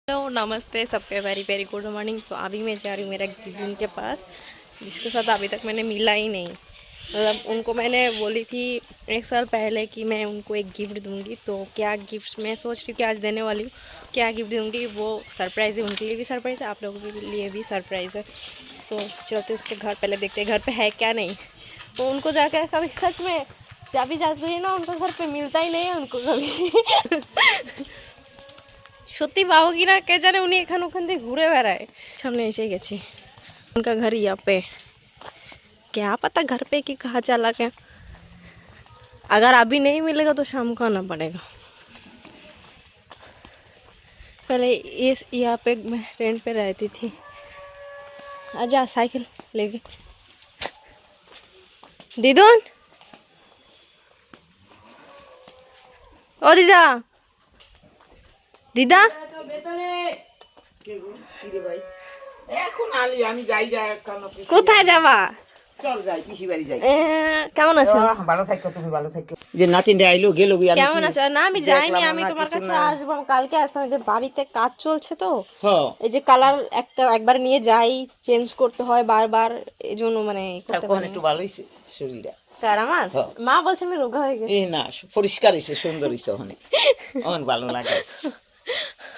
Hello नमस्ते सबके very very good morning. तो अभी मैं जा रही हूँ मेरा दीदी के पास, जिसके साथ अभी तक मैंने मिला ही नहीं। मतलब उनको मैंने बोली थी 1 साल पहले कि मैं उनको एक गिफ्ट दूंगी। तो क्या गिफ्ट मैं सोच रही हूँ कि आज देने वाली हूँ। क्या गिफ्ट दूंगी वो सरप्राइज़ है, उनके लिए भी सरप्राइज़ है, आप लोगों के लिए भी सरप्राइज़ है। सो चलते उसके घर, पहले देखते हैं घर पे है क्या नहीं। तो उनको जाकर कभी सच में जब भी जाती है ना, उनको घर पे मिलता ही नहीं है उनको कभी। সত্যি পাবো কি না কে জানে, উনি এখান ওখান দিয়ে ঘুরে বেড়ায়। সামনে এসে গেছি, उनका घर यहाँ पे। क्या पता घर पे कि कहाँ चला गया। अगर अभी नहीं मिलेगा तो शाम को आना पड़ेगा। पहले ये यहाँ पे मैं रेंट पे रहती थी। आजा साइकिल लेके। दीदुन, ओ दीदा, दीदा কোথায় যাবা? চল যাই, পিসি বাড়ি যাই। কেমন আছো? ভালো থাকো, তুমি ভালো থাকো। যে নাতিনটা আইলো গেল, কেমন আছো? না আমি যাইনি, আমি তোমার কাছে আসবো, কালকে আসতাম। যে বাড়িতে কাজ চলছে তো, এই যে কালার একবার নিয়ে যাই, চেঞ্জ করতে হয় বারবার, এজন্য মানে করতে পারি না। একটু ভালো হইছে শরীরটা। কার আমার? মা বলছে আমি রোগা হয়ে গেছি। এই না, পরিষ্কার হইছে, সুন্দর হইছে, ওখানে অনেক ভালো লাগে।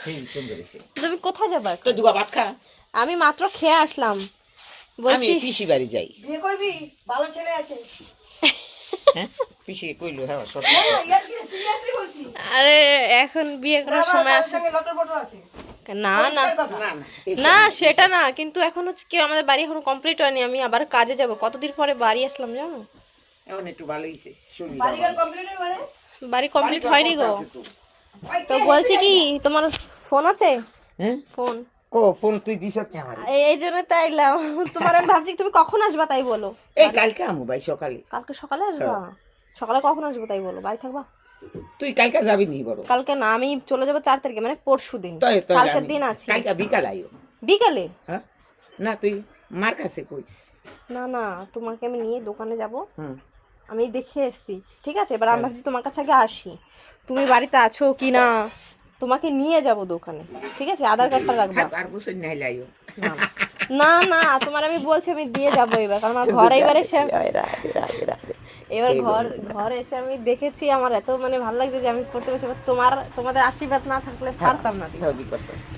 সেই সুন্দর হইছে। তুমি কোথায় যাবা? তো দুগা ভাত খা। আমি মাত্র খেয়ে আসলাম। আমি পিসি বাড়ি যাই। বিয়ে করবি? ভালো ছেলে আছে। হ্যাঁ পিসি কইলো, হ্যাঁ সব। সিরিয়াসলি বলছি। আরে এখন বিয়ে করার সময় আছে না? না না সেটা না, কিন্তু এখন হচ্ছে কি, আমাদের বাড়ি এখনো কমপ্লিট হয়নি। আমি আবার কাজে যাব। কতদিন পরে বাড়ি আসলাম জানো? এখন একটু ভালো হইছে শরীর। বাড়ি কমপ্লিট হয়নি গো। তো বলছি কি, তোমার ফোন আছে? হ্যাঁ ফোন ফোন তুই দিছ কি আমার? এই জন্য তাই এলাম। তোমার আমি ভাবছি তুমি কখন আসবা তাই বলো। এই কালকে আমু ভাই সকালে। কালকে সকালে আসবা? সকালে কখন আসবো তাই বলো, বাড়ি থাকবা? তুই কালকে যাবি নি? বড় কালকে না, আমি চলে যাবো 4 তারিখে, মানে পরশু দিন। কালকের দিন আছে। কালকে বিকাল আইও। বিকালে? হ্যাঁ না, তুই মার কাছে কইস। না না, তোমাকে আমি নিয়ে দোকানে যাব। আমি দেখে এসেছি, ঠিক আছে? এবার আমি ভাবছি তোমার কাছে আগে আসি, তুমি বাড়িতে আছো কি না। তোমাকে নিয়ে যাব দোকানে, ঠিক আছে? আধার কার্ডটা রাখবা। আর বছর নাই লাইও। না না, তোমার আমি বলছি আমি দিয়ে যাবো এবার, কারণ আমার ঘর এবার এসে, এবার ঘর এসে আমি দেখেছি, আমার এত মানে ভালো লাগছে যে আমি করতে পারছি। তোমাদের আশীর্বাদ না থাকলে পারতাম না।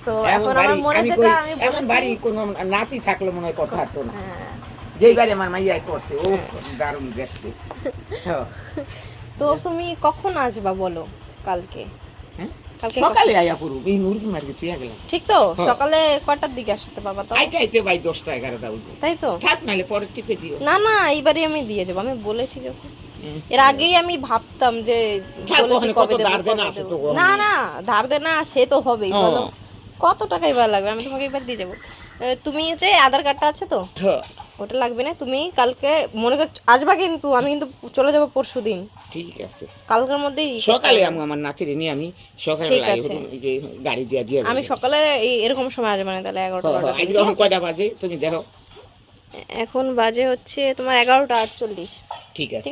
তো এখন আমার মনে যেটা, আমি এমন বাড়ি কোন নাতি থাকলে মনে হয় কথা হতো না। যেই বাড়ি আমার মাইয়া করছে, ও দারুণ দেখতে। তো তুমি কখন আসবা বলো? কালকে সকালে আয়া পড়ব, এই মুরগি মার্কেট চিয়া গেলাম। ঠিক তো? সকালে কটার দিকে আসতে পারবা? তো আইতে আইতে ভাই 10টা 11টা বাজবে। তাই তো? থাক নালে পরে টিপে দিও। না না, এইবারে আমি দিয়ে যাবো, আমি বলেছি যখন। এর আগেই আমি ভাবতাম যে কবে দেবো। না না, ধার দেনা সে তো হবেই, বলো কত টাকা এবার লাগবে, আমি তোমাকে এবার দিয়ে যাবো। তুমি হচ্ছে আধার কার্ডটা আছে তো? ওটা লাগবে না। তুমি কালকে মনে কর আসবা, কিন্তু আমি কিন্তু চলে যাবো পরশু দিন। ঠিক আছে, কালকের মধ্যেই সকালে আমি আমার নাতিরে নিয়ে আমি সকালে গাড়ি দিয়ে দিয়ে আমি সকালে এরকম সময় আসবো না, তাহলে 11টা। এখন কয়টা বাজে তুমি দেখো? এখন বাজে হচ্ছে তোমার 11:48। ঠিক আছে,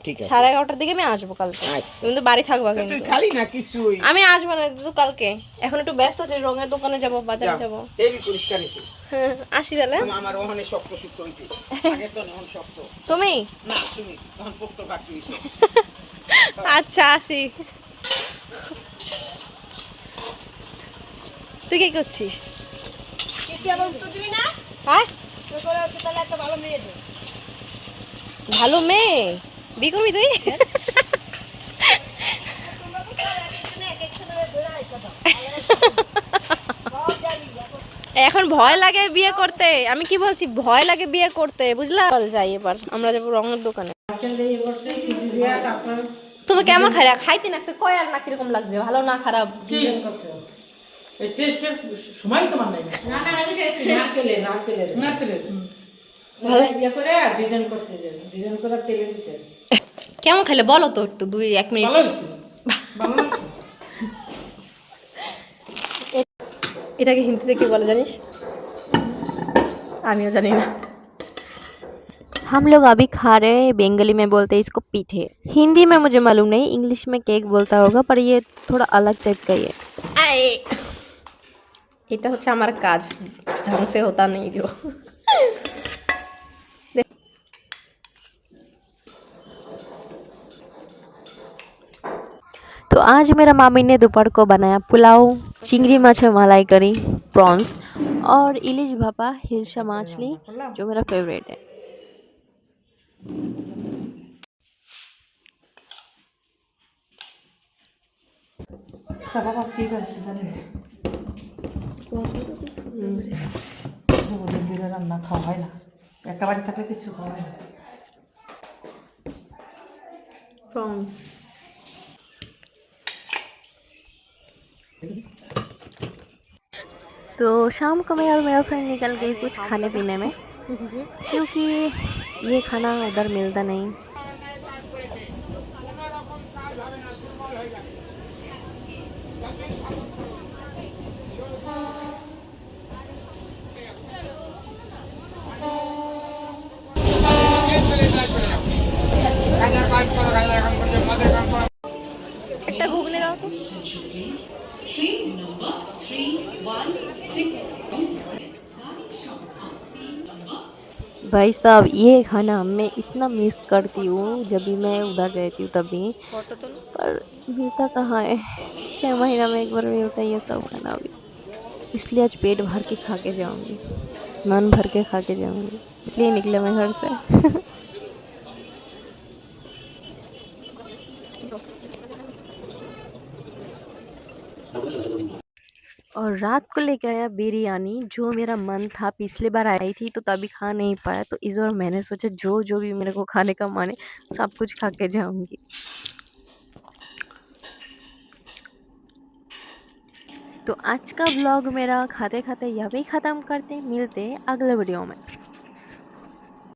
ঠিক আছে, 11:30টার দিকে আমি আসবো কালকে। তুমি তো বাড়ি থাকবা কিন্তু। খালি না কিছুই, আমি আসবো না তো কালকে, এখন একটু ব্যস্ত আছি, রঙের দোকানে যাবো, বাজারে যাবো। এই পরিষ্কার হইছে। আসি তাহলে। আমার ওখানে শক্ত শক্ত হইছে, আগে তো এখন শক্ত। তুমি না, তুমি তখন পোক্ত কাটতে হইছে। আচ্ছা আসি। তুই কি করছিস? হ্যাঁ, ভালো মেয়ে বিয়ে করবি তুই? এখন ভয় লাগে বিয়ে করতে। আমি কি বলছি, ভয় লাগে বিয়ে করতে, বুঝলা? যাই এবার আমরা যাবো রঙের দোকানে। তুমি কেমন খাইতে না কয় আর না কিরকম লাগছে, ভালো না খারাপ? কেমন খাইলে বলো তো একটু, 2-1 মিনিট। এটাকে হিন্দিতে কি বলে জানিস? আমিও জানি না। हम लोग अभी खा रहे हैं, बंगाली में बोलते हैं इसको पीठे। हिंदी में मुझे मालूम नहीं, इंग्लिश में केक बोलता होगा, पर ये थोड़ा अलग टाइप का ही है। এটা হচ্ছে আমার কাজ, ढंग से होता नहीं जो। तो आज मेरा मामी ने दोपहर को बनाया पुलाव, चिंगड़ी मछली मलाई करी, प्रॉन्स और इलिश भापा हिल्सा मछली जो मेरा फेवरेट है। বাবা কি করেছে জানেন? ওদের দিলে রান্না খাওয়া হয় না, একেবারে থাকলে কিছু খাওয়া হয় না। प्रॉन्स तो शाम को मैं और मेरा फ्रेंड निकल गई कुछ खाने पीने में, क्योंकि ये खाना उधर मिलता नहीं। একটা ঘুগনি দাও তো। भाई साहब ये खाना मैं इतना मिस करती हूँ जब भी मैं उधर रहती हूँ तभी, फोटो तो पर मिलता कहाँ है। 6 महीना में एक बार मिलता है ये सब खाना भी, इसलिए आज पेट भर के खा के जाऊँगी, मन भर के खा के जाऊँगी, इसलिए निकले मैं घर से। और रात को लेके आया बिरयानी, जो मेरा मन था पिछली बार आई थी तो तभी खा नहीं पाया, तो इस बार मैंने सोचा जो जो भी मेरे को खाने का मन है सब कुछ खा के जाऊंगी। तो आज का ब्लॉग मेरा खाते खाते यहीं ख़त्म करते, मिलते हैं अगले वीडियो में।